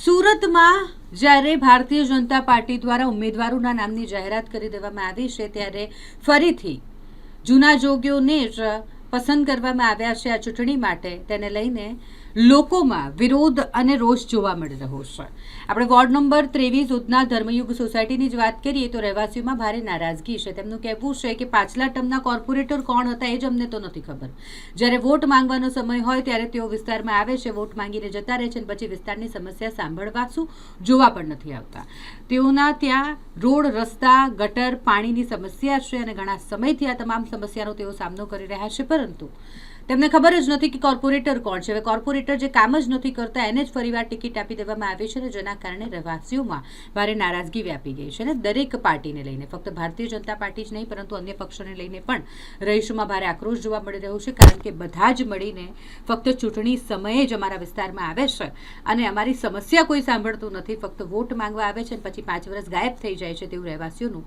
સુરતમાં જ્યારે ભારતીય જનતા પાર્ટી દ્વારા ઉમેદવારોના નામની જાહેરાત કરી દેવામાં આવી છે ત્યારે ફરીથી જૂના જોગીઓને જ પસંદ કરવામાં આવ્યા છે આ ચૂંટણી માટે, તેને લઈને લોકોમાં વિરોધ અને રોષ જોવા મળી રહ્યો છે। આપણે વોર્ડ નંબર 23 ઉધના ધર્મયુગ સોસાયટીની જ વાત કરીએ તો રહેવાસીઓમાં ભારે નારાજગી છે। તેમનું કહેવું છે કે પાછલા ટર્મના કોર્પોરેટર કોણ હતા એ જ અમને તો નથી ખબર। જ્યારે વોટ માંગવાનો સમય હોય ત્યારે તેઓ વિસ્તારમાં આવે છે, વોટ માંગીને જતા રહે છે અને પછી વિસ્તારની સમસ્યા સાંભળવા શું જોવા પણ નથી આવતા। તેઓના ત્યાં રોડ, રસ્તા, ગટર, પાણીની સમસ્યા છે અને ઘણા સમયથી આ તમામ સમસ્યાનો તેઓ સામનો કરી રહ્યા છે, પરંતુ તેમને ખબર જ નથી કે કોર્પોરેટર કોણ છે। હવે કોર્પોરેટર જે કામ જ નથી કરતા એને જ ફરીવાર ટિકિટ આપી દેવામાં આવી છે અને જેના કારણે રહેવાસીઓમાં ભારે નારાજગી વ્યાપી ગઈ છે અને દરેક પાર્ટીને લઈને, ફક્ત ભારતીય જનતા પાર્ટી જ નહીં પરંતુ અન્ય પક્ષોને લઈને પણ રહીશોમાં ભારે આક્રોશ જોવા મળી રહ્યો છે, કારણ કે બધા જ મળીને ફક્ત ચૂંટણી સમયે જ અમારા વિસ્તારમાં આવે છે અને અમારી સમસ્યા કોઈ સાંભળતું નથી, ફક્ત વોટ માંગવા આવે છે અને પછી 5 વર્ષ ગાયબ થઈ જાય છે તેવું રહેવાસીઓનું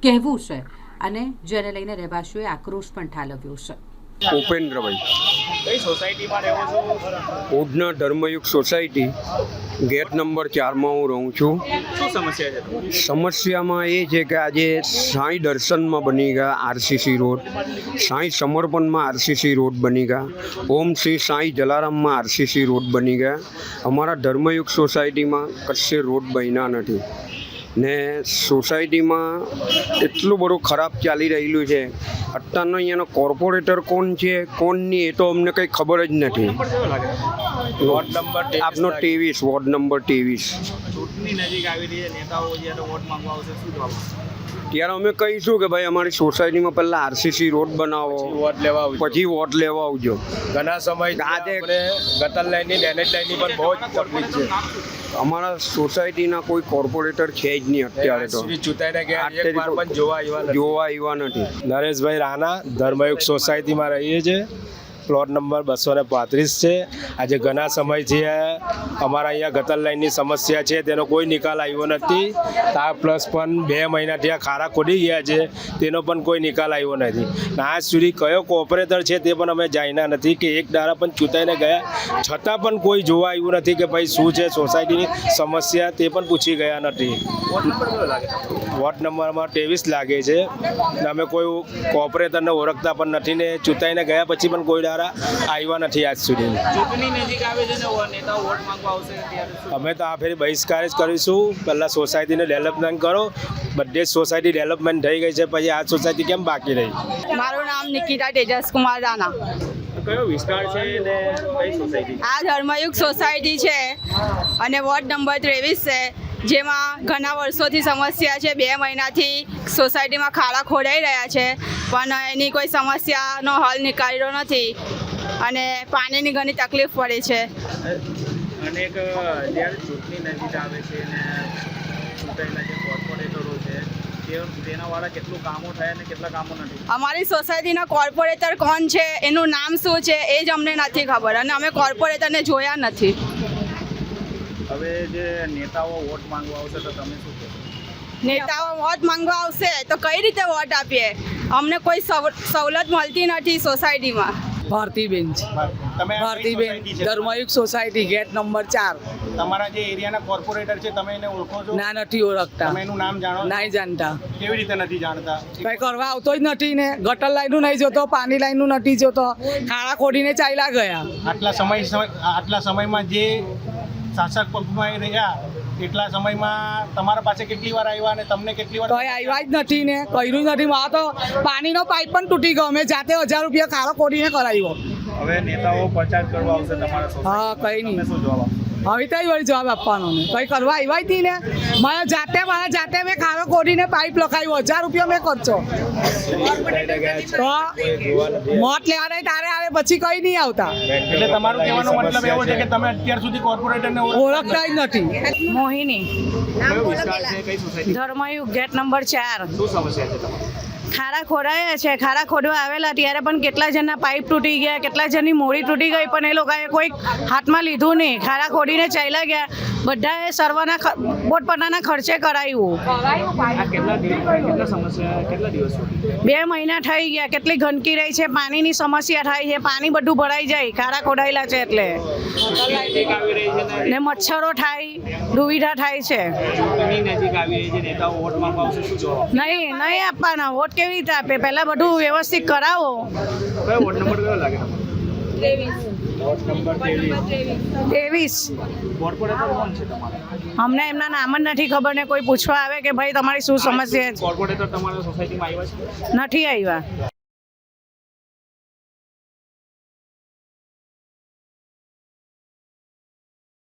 કહેવું છે અને જેને લઈને રહેવાસીઓએ આક્રોશ પણ ઠાલવ્યો છે। ઉપેન્દ્રભાઈ, કઈ સોસાયટીમાં રહો છો? Udhna Dharmayug society, gate number 4માં હું રહું છું। શું સમસ્યા છે તમારી? સમસ્યામાં એ છે કે આજે સાંઈ દર્શનમાં બની ગયા આરસીસી રોડ, સાંઈ સમર્પણમાં આરસીસી રોડ બની ગયા, ઓમ શ્રી સાંઈ જલારામમાં આરસીસી રોડ બની ગયા। અમારા ધર્મયુગ સોસાયટીમાં કશે રોડ બન્યા નથી ને સોસાયટીમાં એટલું બધું ખરાબ ચાલી રહેલું છે। અત્યારનો અહીંયાનો કોર્પોરેટર કોણ છે કોણ નહીં એ તો અમને કંઈ ખબર જ નથી। નંબર કેવો લાગે? વોર્ડ નંબર 23 આપનો 23 વોર્ડ નંબર 23। ચૂંટણી નજીક આવી રહી છે, નેતાઓ જ્યારે વોટ માંગવા આવશે શું જવાબ આપશે? ત્યારે અમે કહીશું કે ભાઈ અમારી સોસાયટીમાં પહેલાં આરસીસી રોડ બનાવો, વોટ લેવા આવજો। પછી વોટ લેવા આવજો। ઘણા સમય આજે ગટર લાઈનની ડેનેજ લાઈનની પણ બહુ જ તકલીફ છે। અમારા સોસાયટીના કોઈ કોર્પોરેટર છે જ નહીં અત્યારે તો, સુધી ચૂંટાઈને ગયા એક વાર પણ જોવા આવ્યા નથી। નરેશભાઈ રાણા, ધર્મયુગ સોસાયટીમાં રહીએ છીએ, પ્લોટ નંબર 235 છે। આજે ઘણા સમયથી અમારા અહીંયા ગટર લાઈનની સમસ્યા છે, તેનો કોઈ નિકાલ આવ્યો નથી। આ પ્લસ પણ 2 મહિનાથી આ ખાડા ખોદી ગયા છે, તેનો પણ કોઈ નિકાલ આવ્યો નથી। આજ સુધી કયો કોર્પોરેટર છે તે પણ અમે જાણ્યા નથી કે એક દાડા પણ ચૂંટાઈને ગયા છતાં પણ કોઈ જોવા આવ્યું નથી કે ભાઈ શું છે સોસાયટીની સમસ્યા, તે પણ પૂછી ગયા નથી। વોટ નંબર કેવો લાગે? વોર્ડ નંબરમાં 23 લાગે છે ને અમે કોઈ કોર્પોરેટરને ઓળખતા પણ નથી ને ચૂંટાઈને ગયા પછી પણ કોઈ દાડા આવ્યા નથી આજ સુધી। ચૂંટણી નજીક આવે છે ને નેતાઓ વોટ માંગવા આવશે ત્યારે શું? અમે તો આ ફેરી બહિષ્કાર જ કરીશું। પહેલાં સોસાયટીને ડેવલપમેન્ટ કરો, બધે જ સોસાયટી ડેવલપમેન્ટ થઈ ગઈ છે, પછી આ સોસાયટી કેમ બાકી રહી? મારું નામ નિકિતા તેજસ કુમાર રાણા। કયો વિસ્તાર છે ને કઈ સોસાયટી? આ ધર્મયુગ સોસાયટી છે અને વોર્ડ નંબર 23 છે, જેમાં ઘણા વર્ષોથી સમસ્યા છે। 2 મહિનાથી સોસાયટીમાં ખાડા ખોદાઈ રહ્યા છે પણ એની કોઈ સમસ્યાનો હલ નીકાળ્યો નથી અને પાણીની ઘણી તકલીફ પડે છે। અને જ્યારે ચૂંટણી નજીક આવે છે ને ચૂંટાયેલા જે કોર્પોરેટરો છે તેના વાળા કેટલું કામો થયા ને કેટલા કામો નથી? અમારી સોસાયટીના કોર્પોરેટર કોણ છે, એનું નામ શું છે એ જ અમને નથી ખબર અને અમે કોર્પોરેટરને જોયા નથી। હવે જે નેતાઓ વોટ માંગવા આવશે તો તમે શું કહેશો? નેતાઓ વોટ માંગવા આવશે તો કઈ રીતે વોટ આપીએ? અમને કોઈ સવલત મળતી નથી સોસાયટીમાં। ભારતીબેન છે, તમે ભારતીબેન, ધર્મયુગ સોસાયટી, ગેટ નંબર 4। તમારા જે એરિયાના કોર્પોરેટર છે તમે એને ઓળખો છો? ના, નથી ઓળખતા, તમે એનું નામ જાણો છો? નહીં જાણતા, કેવી રીતે નથી જાણતા? કઈ કરવા આવતો જ નથી ને, ગટર લાઈનનું નહીં જોતો, પાણી લાઈનનું નથી જોતો, ખાડા ખોડીને ચાલ્યા ગયા। આટલા સમયમાં જે શાસક પક્ષમાં રહ્યા એટલા સમયમાં તમારા પાસે કેટલી વાર આવ્યા અને તમને કેટલી વાર? કઈ આવ્યા જ નથી ને, કર્યું જ નથી। મારો તો પાણીનો પાઇપ પણ તૂટી ગયો, મેં જાતે 1000 રૂપિયા ખાડો ખોડીને કરાવ્યો। હવે નેતાઓ પ્રચાર કરવા આવશે તમારા હા, સોસાયટી, કઈ નહીં, તમે શું જવાબ આપો? હવે તો વળી જવાબ આપવાનો ને, કઈ કરવા આવ્યા જ નહીં ને। મારા જાતે મેં ખાડો ખોડીને પાઇપ લખાવ્યો, 1000 રૂપિયા મેં ખર્ચો। તો મોત લેવા નહીં તારે આવે પછી કઈ નહીં આવતા। એટલે તમારું કહેવાનો મતલબ એવો છે કે તમે અત્યાર સુધી કોર્પોરેટરને ઓળખતા જ નથી। મોહિની, કયો વિસ્તાર છે, કઈ સોસાયટી? Dharmayug, gate number 4। શું સમસ્યા છે તમારી? ખાડા ખોડાયા છે, ખાડા ખોદવા આવેલા ત્યારે પણ કેટલા જણના પાઇપ તૂટી ગયા, કેટલા જણની મોડી તૂટી ગઈ પણ એ લોકોએ કોઈ હાથમાં લીધું નહીં, ખાડા ખોડીને ચાલ્યા ગયા। બધાએ સર્વના પોતપોતાના ખર્ચે કરાવ્યું. આ કેટલા સમસ્યા કેટલા દિવસ સુધી 2 મહિના થઈ ગયા. કેટલી ગંદકી રહી છે, પાણીની સમસ્યા થાય છે, પાણી બધું ભરાઈ જાય, ખાડા ખોડાયેલા છે એટલે નજીક આવી રહી છે ને મચ્છરો થાય, દુવિધા થાય છે. ચૂંટણી નજીક આવી રહી છે, નેતાઓ વોટ માંગવા આવશે, શું જવાબ? નહીં આપવાના. વોટ કેવી રીતે આપે? પહેલાં બધું વ્યવસ્થિત કરાવો. કયો વોટ નંબર કયો લાગે તમને? Vote number 23. કોર્પોરેટર કોણ છે તમારે? અમને એમના નામ જ નથી ખબર ને કોઈ પૂછવા આવે કે ભાઈ તમારી શું સમસ્યા છે. કોર્પોરેટર તમારા સોસાયટીમાં આવ્યા છે? નથી આવ્યા.